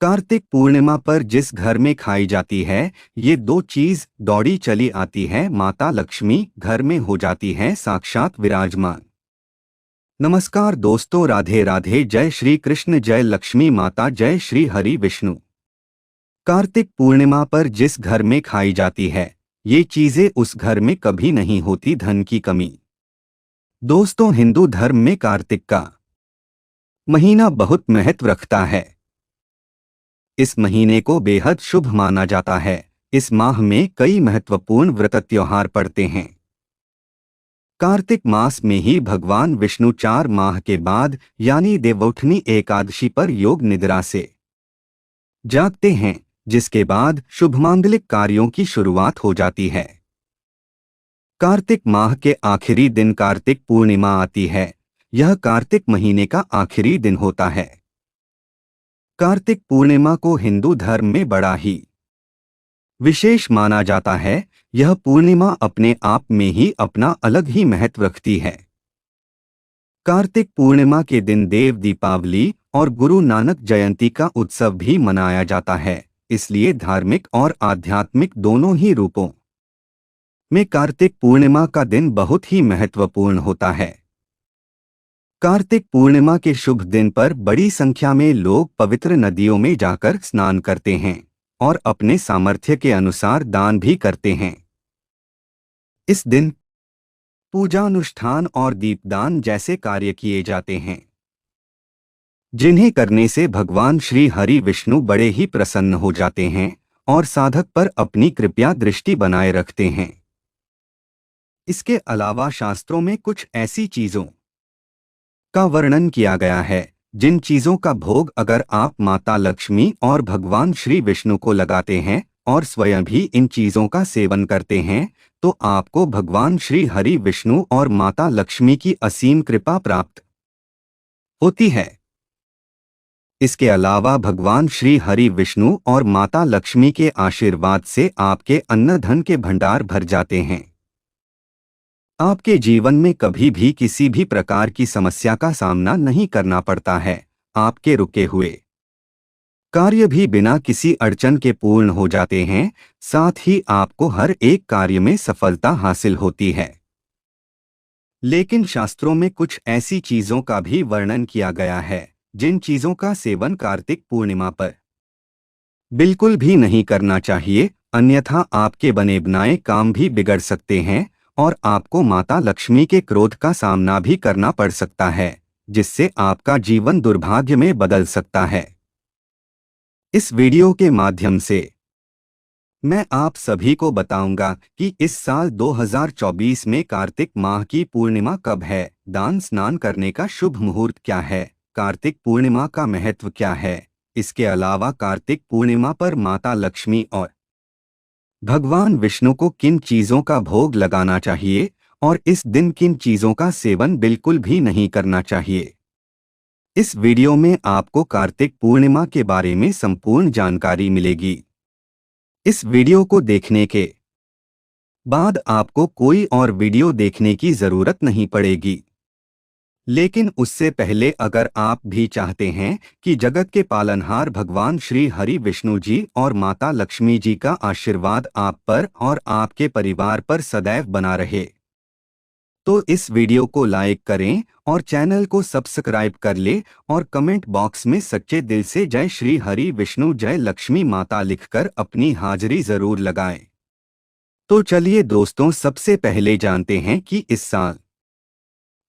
कार्तिक पूर्णिमा पर जिस घर में खाई जाती है ये दो चीज दौड़ी चली आती है, माता लक्ष्मी घर में हो जाती है साक्षात विराजमान। नमस्कार दोस्तों, राधे राधे, जय श्री कृष्ण, जय लक्ष्मी माता, जय श्री हरि विष्णु। कार्तिक पूर्णिमा पर जिस घर में खाई जाती है ये चीजें उस घर में कभी नहीं होती धन की कमी। दोस्तों, हिंदू धर्म में कार्तिक का महीना बहुत महत्व रखता है। इस महीने को बेहद शुभ माना जाता है। इस माह में कई महत्वपूर्ण व्रत त्योहार पड़ते हैं। कार्तिक मास में ही भगवान विष्णु 4 माह के बाद यानी देवउठनी एकादशी पर योग निद्रा से जागते हैं, जिसके बाद शुभ मांगलिक कार्यों की शुरुआत हो जाती है। कार्तिक माह के आखिरी दिन कार्तिक पूर्णिमा आती है। यह कार्तिक महीने का आखिरी दिन होता है। कार्तिक पूर्णिमा को हिंदू धर्म में बड़ा ही विशेष माना जाता है। यह पूर्णिमा अपने आप में ही अपना अलग ही महत्व रखती है। कार्तिक पूर्णिमा के दिन देव दीपावली और गुरु नानक जयंती का उत्सव भी मनाया जाता है। इसलिए धार्मिक और आध्यात्मिक दोनों ही रूपों में कार्तिक पूर्णिमा का दिन बहुत ही महत्वपूर्ण होता है। कार्तिक पूर्णिमा के शुभ दिन पर बड़ी संख्या में लोग पवित्र नदियों में जाकर स्नान करते हैं और अपने सामर्थ्य के अनुसार दान भी करते हैं। इस दिन पूजानुष्ठान और दीपदान जैसे कार्य किए जाते हैं, जिन्हें करने से भगवान श्री हरि विष्णु बड़े ही प्रसन्न हो जाते हैं और साधक पर अपनी कृपा दृष्टि बनाए रखते हैं। इसके अलावा शास्त्रों में कुछ ऐसी चीजों का वर्णन किया गया है जिन चीजों का भोग अगर आप माता लक्ष्मी और भगवान श्री विष्णु को लगाते हैं और स्वयं भी इन चीजों का सेवन करते हैं तो आपको भगवान श्री हरि विष्णु और माता लक्ष्मी की असीम कृपा प्राप्त होती है। इसके अलावा भगवान श्री हरि विष्णु और माता लक्ष्मी के आशीर्वाद से आपके अन्न धन के भंडार भर जाते हैं। आपके जीवन में कभी भी किसी भी प्रकार की समस्या का सामना नहीं करना पड़ता है। आपके रुके हुए कार्य भी बिना किसी अड़चन के पूर्ण हो जाते हैं। साथ ही आपको हर एक कार्य में सफलता हासिल होती है। लेकिन शास्त्रों में कुछ ऐसी चीजों का भी वर्णन किया गया है जिन चीजों का सेवन कार्तिक पूर्णिमा पर बिल्कुल भी नहीं करना चाहिए, अन्यथा आपके बने बनाए काम भी बिगड़ सकते हैं और आपको माता लक्ष्मी के क्रोध का सामना भी करना पड़ सकता है, जिससे आपका जीवन दुर्भाग्य में बदल सकता है। इस वीडियो के माध्यम से मैं आप सभी को बताऊंगा कि इस साल 2024 में कार्तिक माह की पूर्णिमा कब है, दान स्नान करने का शुभ मुहूर्त क्या है, कार्तिक पूर्णिमा का महत्व क्या है। इसके अलावा कार्तिक पूर्णिमा पर माता लक्ष्मी और भगवान विष्णु को किन चीजों का भोग लगाना चाहिए और इस दिन किन चीजों का सेवन बिल्कुल भी नहीं करना चाहिए। इस वीडियो में आपको कार्तिक पूर्णिमा के बारे में संपूर्ण जानकारी मिलेगी। इस वीडियो को देखने के बाद आपको कोई और वीडियो देखने की जरूरत नहीं पड़ेगी। लेकिन उससे पहले अगर आप भी चाहते हैं कि जगत के पालनहार भगवान श्री हरि विष्णु जी और माता लक्ष्मी जी का आशीर्वाद आप पर और आपके परिवार पर सदैव बना रहे, तो इस वीडियो को लाइक करें और चैनल को सब्सक्राइब कर ले और कमेंट बॉक्स में सच्चे दिल से जय श्री हरि विष्णु, जय लक्ष्मी माता लिखकर अपनी हाजिरी जरूर लगाएं। तो चलिए दोस्तों, सबसे पहले जानते हैं कि इस साल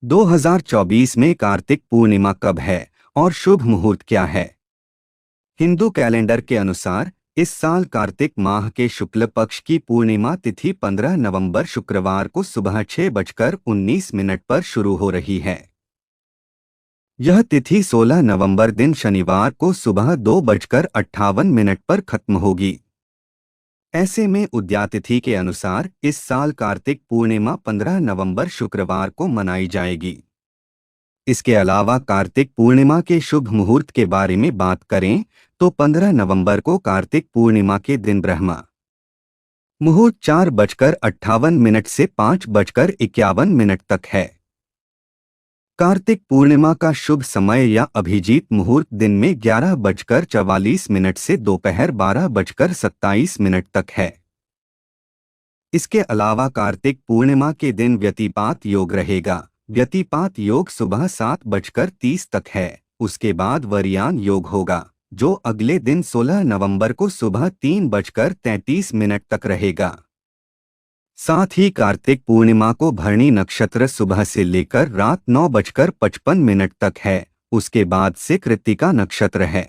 2024 में कार्तिक पूर्णिमा कब है और शुभ मुहूर्त क्या है। हिंदू कैलेंडर के अनुसार इस साल कार्तिक माह के शुक्ल पक्ष की पूर्णिमा तिथि 15 नवंबर शुक्रवार को सुबह 6:19 पर शुरू हो रही है। यह तिथि 16 नवंबर दिन शनिवार को सुबह 2:58 पर खत्म होगी। ऐसे में उदयातिथि के अनुसार इस साल कार्तिक पूर्णिमा 15 नवंबर शुक्रवार को मनाई जाएगी। इसके अलावा कार्तिक पूर्णिमा के शुभ मुहूर्त के बारे में बात करें तो 15 नवंबर को कार्तिक पूर्णिमा के दिन ब्रह्मा मुहूर्त 4:58 से 5:51 तक है। कार्तिक पूर्णिमा का शुभ समय या अभिजीत मुहूर्त दिन में 11:44 से दोपहर 12:27 तक है। इसके अलावा कार्तिक पूर्णिमा के दिन व्यतिपात योग रहेगा। व्यतिपात योग सुबह 7:30 तक है। उसके बाद वरियान योग होगा, जो अगले दिन 16 नवंबर को सुबह 3:33 तक रहेगा। साथ ही कार्तिक पूर्णिमा को भरणी नक्षत्र सुबह से लेकर रात 9:55 तक है। उसके बाद से कृत्तिका नक्षत्र है।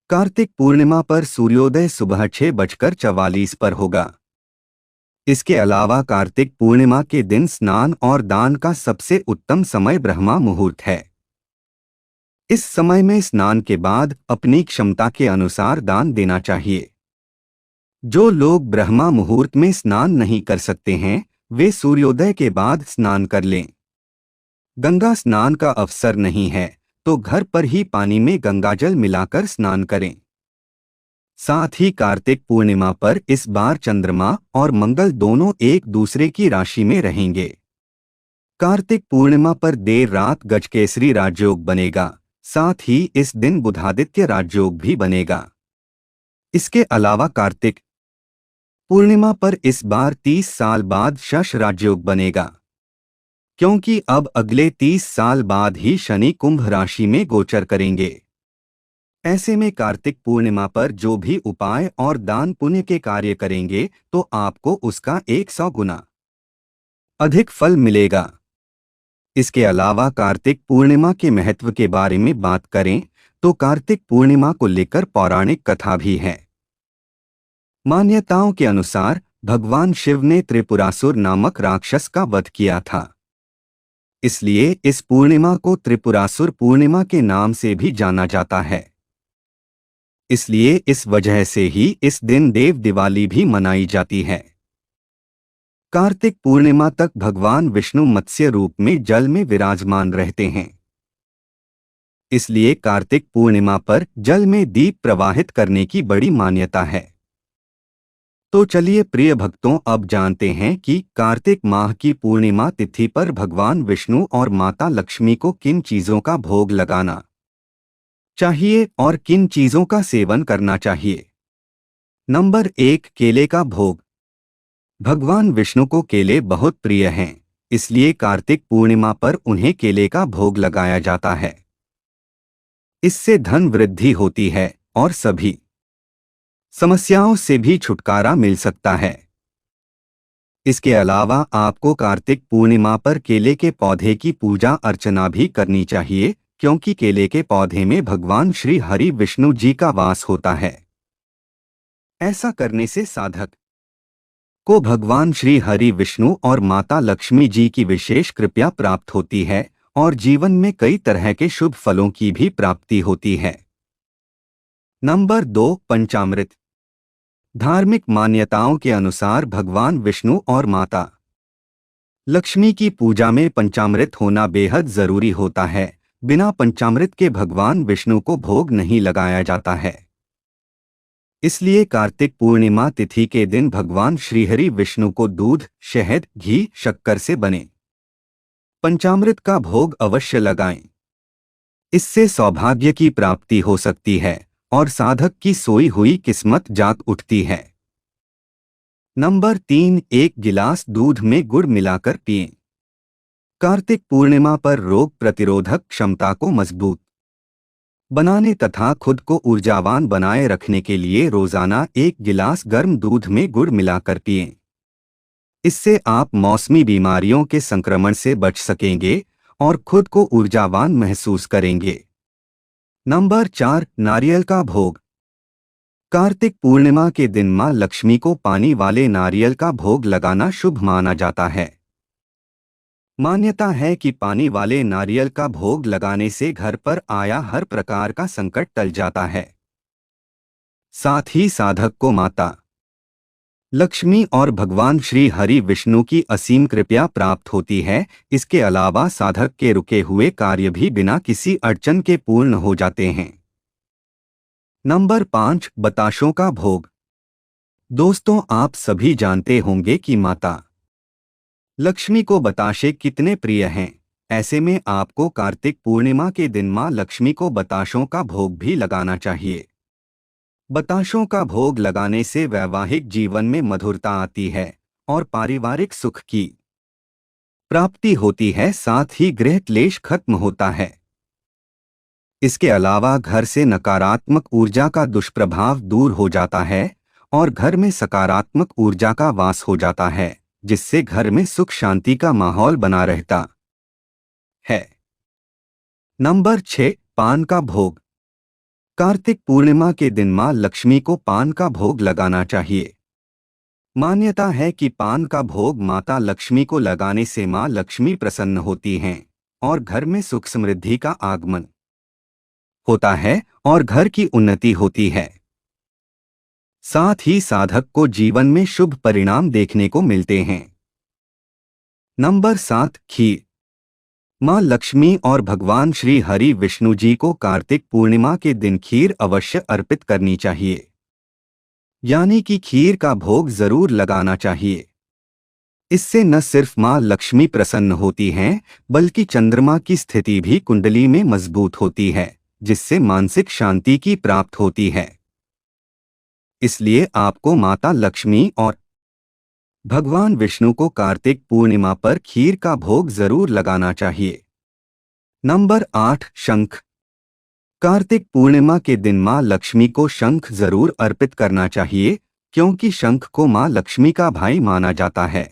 कार्तिक पूर्णिमा पर सूर्योदय सुबह 6:44 पर होगा। इसके अलावा कार्तिक पूर्णिमा के दिन स्नान और दान का सबसे उत्तम समय ब्रह्मा मुहूर्त है। इस समय में स्नान के बाद अपनी क्षमता के अनुसार दान देना चाहिए। जो लोग ब्रह्मा मुहूर्त में स्नान नहीं कर सकते हैं, वे सूर्योदय के बाद स्नान कर लें। गंगा स्नान का अवसर नहीं है तो घर पर ही पानी में गंगाजल मिलाकर स्नान करें। साथ ही कार्तिक पूर्णिमा पर इस बार चंद्रमा और मंगल दोनों एक दूसरे की राशि में रहेंगे। कार्तिक पूर्णिमा पर देर रात गजकेसरी राजयोग बनेगा। साथ ही इस दिन बुधादित्य राजयोग भी बनेगा। इसके अलावा कार्तिक पूर्णिमा पर इस बार 30 साल बाद शश राजयोग बनेगा, क्योंकि अब अगले 30 साल बाद ही शनि कुंभ राशि में गोचर करेंगे। ऐसे में कार्तिक पूर्णिमा पर जो भी उपाय और दान पुण्य के कार्य करेंगे तो आपको उसका 100 गुना अधिक फल मिलेगा। इसके अलावा कार्तिक पूर्णिमा के महत्व के बारे में बात करें तो कार्तिक पूर्णिमा को लेकर पौराणिक कथा भी है। मान्यताओं के अनुसार भगवान शिव ने त्रिपुरासुर नामक राक्षस का वध किया था। इसलिए इस पूर्णिमा को त्रिपुरासुर पूर्णिमा के नाम से भी जाना जाता है। इसलिए इस वजह से ही इस दिन देव दिवाली भी मनाई जाती है। कार्तिक पूर्णिमा तक भगवान विष्णु मत्स्य रूप में जल में विराजमान रहते हैं। इसलिए कार्तिक पूर्णिमा पर जल में दीप प्रवाहित करने की बड़ी मान्यता है। तो चलिए प्रिय भक्तों, अब जानते हैं कि कार्तिक माह की पूर्णिमा तिथि पर भगवान विष्णु और माता लक्ष्मी को किन चीजों का भोग लगाना चाहिए और किन चीजों का सेवन करना चाहिए। नंबर 1, केले का भोग। भगवान विष्णु को केले बहुत प्रिय हैं, इसलिए कार्तिक पूर्णिमा पर उन्हें केले का भोग लगाया जाता है। इससे धन वृद्धि होती है और सभी समस्याओं से भी छुटकारा मिल सकता है। इसके अलावा आपको कार्तिक पूर्णिमा पर केले के पौधे की पूजा अर्चना भी करनी चाहिए, क्योंकि केले के पौधे में भगवान श्री हरि विष्णु जी का वास होता है। ऐसा करने से साधक को भगवान श्री हरि विष्णु और माता लक्ष्मी जी की विशेष कृपा प्राप्त होती है और जीवन में कई तरह के शुभ फलों की भी प्राप्ति होती है। नंबर 2, पंचामृत। धार्मिक मान्यताओं के अनुसार भगवान विष्णु और माता लक्ष्मी की पूजा में पंचामृत होना बेहद जरूरी होता है। बिना पंचामृत के भगवान विष्णु को भोग नहीं लगाया जाता है। इसलिए कार्तिक पूर्णिमा तिथि के दिन भगवान श्रीहरि विष्णु को दूध, शहद, घी, शक्कर से बने पंचामृत का भोग अवश्य लगाएं। इससे सौभाग्य की प्राप्ति हो सकती है और साधक की सोई हुई किस्मत जाग उठती है। नंबर 3, 1 गिलास दूध में गुड़ मिलाकर पिएं। कार्तिक पूर्णिमा पर रोग प्रतिरोधक क्षमता को मजबूत बनाने तथा खुद को ऊर्जावान बनाए रखने के लिए रोजाना 1 गिलास गर्म दूध में गुड़ मिलाकर पिएं। इससे आप मौसमी बीमारियों के संक्रमण से बच सकेंगे और खुद को ऊर्जावान महसूस करेंगे। नंबर 4, नारियल का भोग। कार्तिक पूर्णिमा के दिन मां लक्ष्मी को पानी वाले नारियल का भोग लगाना शुभ माना जाता है। मान्यता है कि पानी वाले नारियल का भोग लगाने से घर पर आया हर प्रकार का संकट टल जाता है। साथ ही साधक को माता लक्ष्मी और भगवान श्री हरि विष्णु की असीम कृपा प्राप्त होती है। इसके अलावा साधक के रुके हुए कार्य भी बिना किसी अड़चन के पूर्ण हो जाते हैं। नंबर 5, बताशों का भोग। दोस्तों, आप सभी जानते होंगे कि माता लक्ष्मी को बताशे कितने प्रिय हैं। ऐसे में आपको कार्तिक पूर्णिमा के दिन मां लक्ष्मी को बताशों का भोग भी लगाना चाहिए। बताशों का भोग लगाने से वैवाहिक जीवन में मधुरता आती है और पारिवारिक सुख की प्राप्ति होती है, साथ ही गृह क्लेश खत्म होता है। इसके अलावा घर से नकारात्मक ऊर्जा का दुष्प्रभाव दूर हो जाता है और घर में सकारात्मक ऊर्जा का वास हो जाता है, जिससे घर में सुख शांति का माहौल बना रहता है। नंबर 6, पान का भोग। कार्तिक पूर्णिमा के दिन मां लक्ष्मी को पान का भोग लगाना चाहिए। मान्यता है कि पान का भोग माता लक्ष्मी को लगाने से मां लक्ष्मी प्रसन्न होती हैं और घर में सुख समृद्धि का आगमन होता है और घर की उन्नति होती है। साथ ही साधक को जीवन में शुभ परिणाम देखने को मिलते हैं। नंबर 7, खीर। मां लक्ष्मी और भगवान श्री हरि विष्णु जी को कार्तिक पूर्णिमा के दिन खीर अवश्य अर्पित करनी चाहिए, यानी कि खीर का भोग जरूर लगाना चाहिए। इससे न सिर्फ मां लक्ष्मी प्रसन्न होती हैं, बल्कि चंद्रमा की स्थिति भी कुंडली में मजबूत होती है, जिससे मानसिक शांति की प्राप्त होती है। इसलिए आपको माता लक्ष्मी और भगवान विष्णु को कार्तिक पूर्णिमा पर खीर का भोग जरूर लगाना चाहिए। नंबर 8, शंख। कार्तिक पूर्णिमा के दिन मां लक्ष्मी को शंख जरूर अर्पित करना चाहिए, क्योंकि शंख को मां लक्ष्मी का भाई माना जाता है।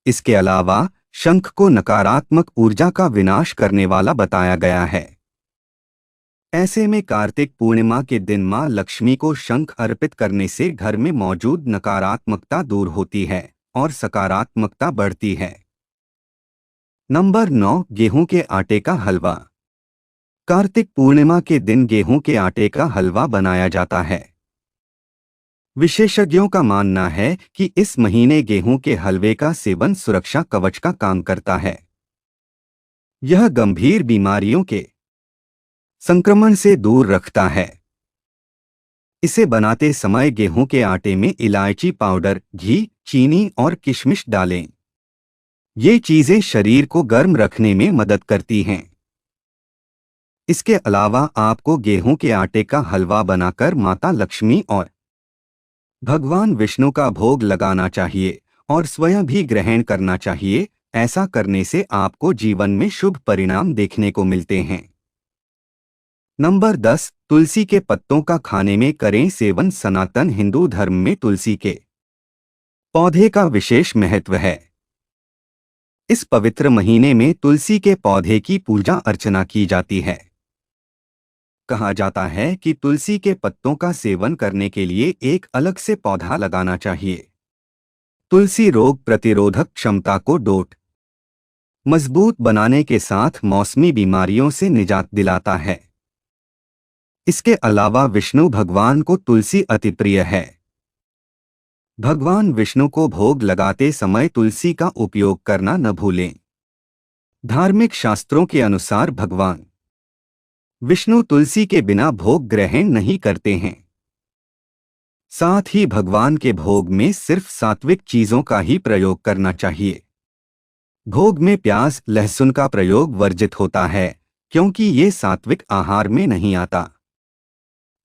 इसके अलावा शंख को नकारात्मक ऊर्जा का विनाश करने वाला बताया गया है। ऐसे में कार्तिक पूर्णिमा के दिन मां लक्ष्मी को शंख अर्पित करने से घर में मौजूद नकारात्मकता दूर होती है और सकारात्मकता बढ़ती है। नंबर 9, गेहूं के आटे का हलवा। कार्तिक पूर्णिमा के दिन गेहूं के आटे का हलवा बनाया जाता है। विशेषज्ञों का मानना है कि इस महीने गेहूं के हलवे का सेवन सुरक्षा कवच का काम करता है। यह गंभीर बीमारियों के संक्रमण से दूर रखता है। इसे बनाते समय गेहूं के आटे में इलायची पाउडर, घी, चीनी और किशमिश डालें। ये चीजें शरीर को गर्म रखने में मदद करती हैं। इसके अलावा आपको गेहूं के आटे का हलवा बनाकर माता लक्ष्मी और भगवान विष्णु का भोग लगाना चाहिए और स्वयं भी ग्रहण करना चाहिए। ऐसा करने से आपको जीवन में शुभ परिणाम देखने को मिलते हैं। नंबर 10, तुलसी के पत्तों का खाने में करें सेवन। सनातन हिंदू धर्म में तुलसी के पौधे का विशेष महत्व है। इस पवित्र महीने में तुलसी के पौधे की पूजा अर्चना की जाती है। कहा जाता है कि तुलसी के पत्तों का सेवन करने के लिए एक अलग से पौधा लगाना चाहिए। तुलसी रोग प्रतिरोधक क्षमता को मजबूत बनाने के साथ मौसमी बीमारियों से निजात दिलाता है। इसके अलावा विष्णु भगवान को तुलसी अति प्रिय है। भगवान विष्णु को भोग लगाते समय तुलसी का उपयोग करना न भूलें। धार्मिक शास्त्रों के अनुसार भगवान विष्णु तुलसी के बिना भोग ग्रहण नहीं करते हैं। साथ ही भगवान के भोग में सिर्फ सात्विक चीजों का ही प्रयोग करना चाहिए। भोग में प्याज, लहसुन का प्रयोग वर्जित होता है, क्योंकि ये सात्विक आहार में नहीं आता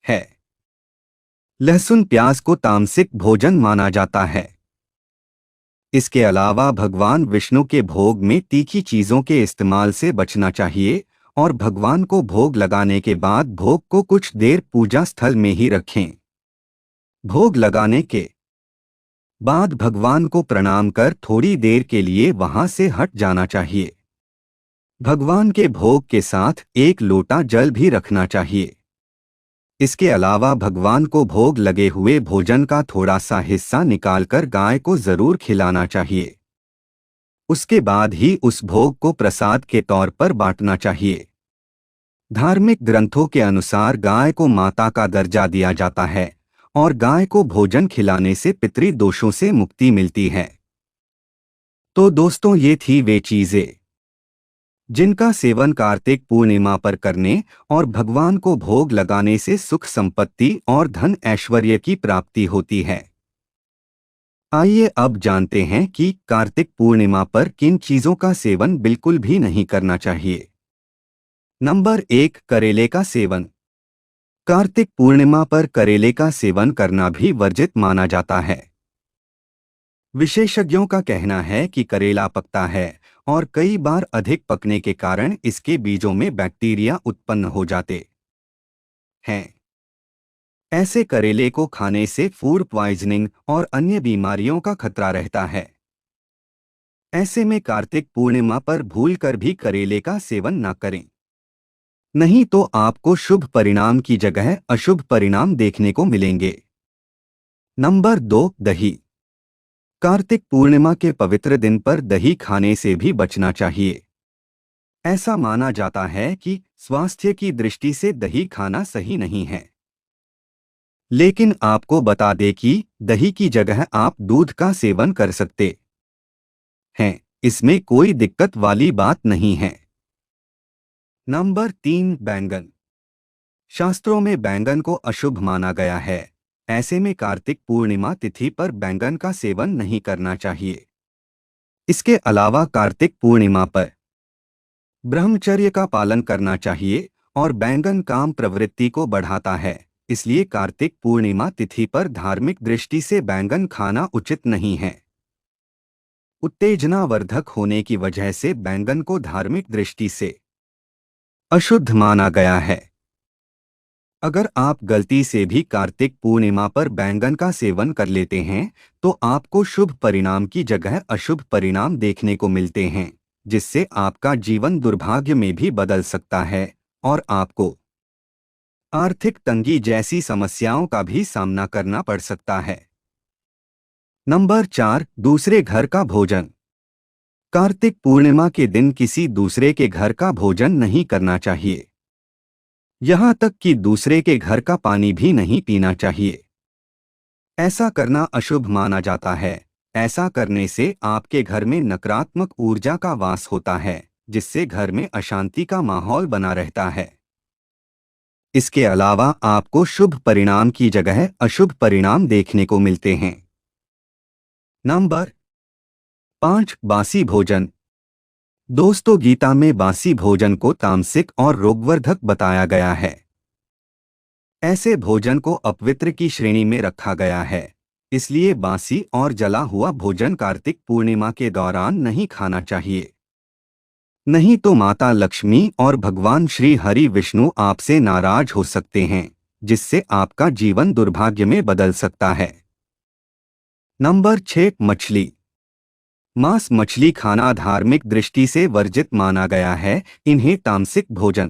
है। लहसुन प्याज को तामसिक भोजन माना जाता है। इसके अलावा भगवान विष्णु के भोग में तीखी चीजों के इस्तेमाल से बचना चाहिए और भगवान को भोग लगाने के बाद भोग को कुछ देर पूजा स्थल में ही रखें। भोग लगाने के बाद भगवान को प्रणाम कर थोड़ी देर के लिए वहां से हट जाना चाहिए। भगवान के भोग के साथ एक लोटा जल भी रखना चाहिए। इसके अलावा भगवान को भोग लगे हुए भोजन का थोड़ा सा हिस्सा निकालकर गाय को जरूर खिलाना चाहिए। उसके बाद ही उस भोग को प्रसाद के तौर पर बांटना चाहिए। धार्मिक ग्रंथों के अनुसार गाय को माता का दर्जा दिया जाता है और गाय को भोजन खिलाने से पितृदोषों से मुक्ति मिलती है। तो दोस्तों, ये थी वे चीजें जिनका सेवन कार्तिक पूर्णिमा पर करने और भगवान को भोग लगाने से सुख संपत्ति और धन ऐश्वर्य की प्राप्ति होती है। आइए अब जानते हैं कि कार्तिक पूर्णिमा पर किन चीजों का सेवन बिल्कुल भी नहीं करना चाहिए। नंबर 1, करेले का सेवन। कार्तिक पूर्णिमा पर करेले का सेवन करना भी वर्जित माना जाता है। विशेषज्ञों का कहना है कि करेला पकता है और कई बार अधिक पकने के कारण इसके बीजों में बैक्टीरिया उत्पन्न हो जाते हैं। ऐसे करेले को खाने से फूड पॉइजनिंग और अन्य बीमारियों का खतरा रहता है। ऐसे में कार्तिक पूर्णिमा पर भूलकर भी करेले का सेवन न करें, नहीं तो आपको शुभ परिणाम की जगह अशुभ परिणाम देखने को मिलेंगे। नंबर 2, दही। कार्तिक पूर्णिमा के पवित्र दिन पर दही खाने से भी बचना चाहिए। ऐसा माना जाता है कि स्वास्थ्य की दृष्टि से दही खाना सही नहीं है। लेकिन आपको बता दें कि दही की जगह आप दूध का सेवन कर सकते हैं, इसमें कोई दिक्कत वाली बात नहीं है। नंबर 3, बैंगन। शास्त्रों में बैंगन को अशुभ माना गया है। ऐसे में कार्तिक पूर्णिमा तिथि पर बैंगन का सेवन नहीं करना चाहिए। इसके अलावा कार्तिक पूर्णिमा पर ब्रह्मचर्य का पालन करना चाहिए और बैंगन काम प्रवृत्ति को बढ़ाता है, इसलिए कार्तिक पूर्णिमा तिथि पर धार्मिक दृष्टि से बैंगन खाना उचित नहीं है। उत्तेजनावर्धक होने की वजह से बैंगन को धार्मिक दृष्टि से अशुद्ध माना गया है। अगर आप गलती से भी कार्तिक पूर्णिमा पर बैंगन का सेवन कर लेते हैं तो आपको शुभ परिणाम की जगह अशुभ परिणाम देखने को मिलते हैं, जिससे आपका जीवन दुर्भाग्य में भी बदल सकता है और आपको आर्थिक तंगी जैसी समस्याओं का भी सामना करना पड़ सकता है। नंबर 4, दूसरे घर का भोजन। कार्तिक पूर्णिमा के दिन किसी दूसरे के घर का भोजन नहीं करना चाहिए। यहाँ तक कि दूसरे के घर का पानी भी नहीं पीना चाहिए। ऐसा करना अशुभ माना जाता है। ऐसा करने से आपके घर में नकारात्मक ऊर्जा का वास होता है, जिससे घर में अशांति का माहौल बना रहता है। इसके अलावा आपको शुभ परिणाम की जगह अशुभ परिणाम देखने को मिलते हैं। नंबर 5, बासी भोजन। दोस्तों, गीता में बासी भोजन को तामसिक और रोगवर्धक बताया गया है। ऐसे भोजन को अपवित्र की श्रेणी में रखा गया है, इसलिए बासी और जला हुआ भोजन कार्तिक पूर्णिमा के दौरान नहीं खाना चाहिए। नहीं तो माता लक्ष्मी और भगवान श्री हरि विष्णु आपसे नाराज हो सकते हैं, जिससे आपका जीवन दुर्भाग्य में बदल सकता है। नंबर 6, मछली। मांस मछली खाना धार्मिक दृष्टि से वर्जित माना गया है। इन्हें तामसिक भोजन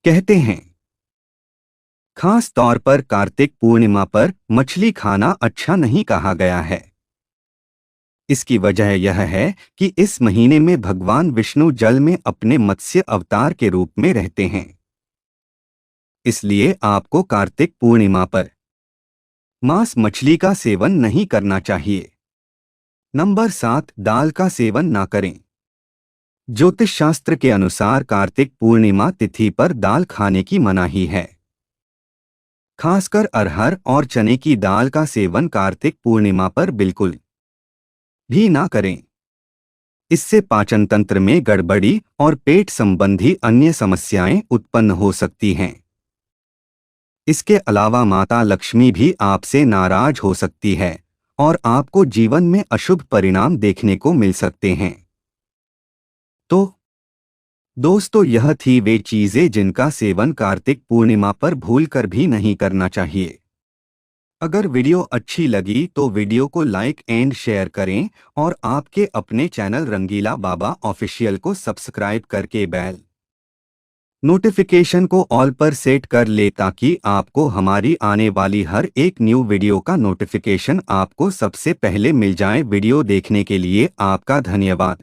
कहते हैं। खास तौर पर कार्तिक पूर्णिमा पर मछली खाना अच्छा नहीं कहा गया है। इसकी वजह यह है कि इस महीने में भगवान विष्णु जल में अपने मत्स्य अवतार के रूप में रहते हैं, इसलिए आपको कार्तिक पूर्णिमा पर मांस मछली का सेवन नहीं करना चाहिए। नंबर 7, दाल का सेवन ना करें। ज्योतिष शास्त्र के अनुसार कार्तिक पूर्णिमा तिथि पर दाल खाने की मनाही है। खासकर अरहर और चने की दाल का सेवन कार्तिक पूर्णिमा पर बिल्कुल भी ना करें। इससे पाचन तंत्र में गड़बड़ी और पेट संबंधी अन्य समस्याएं उत्पन्न हो सकती हैं। इसके अलावा माता लक्ष्मी भी आपसे नाराज हो सकती है और आपको जीवन में अशुभ परिणाम देखने को मिल सकते हैं। तो दोस्तों, यह थी वे चीजें जिनका सेवन कार्तिक पूर्णिमा पर भूलकर भी नहीं करना चाहिए। अगर वीडियो अच्छी लगी तो वीडियो को लाइक एंड शेयर करें और आपके अपने चैनल रंगीला बाबा ऑफिशियल को सब्सक्राइब करके बेल नोटिफिकेशन को ऑल पर सेट कर ले, ताकि आपको हमारी आने वाली हर एक न्यू वीडियो का नोटिफिकेशन आपको सबसे पहले मिल जाए। वीडियो देखने के लिए आपका धन्यवाद।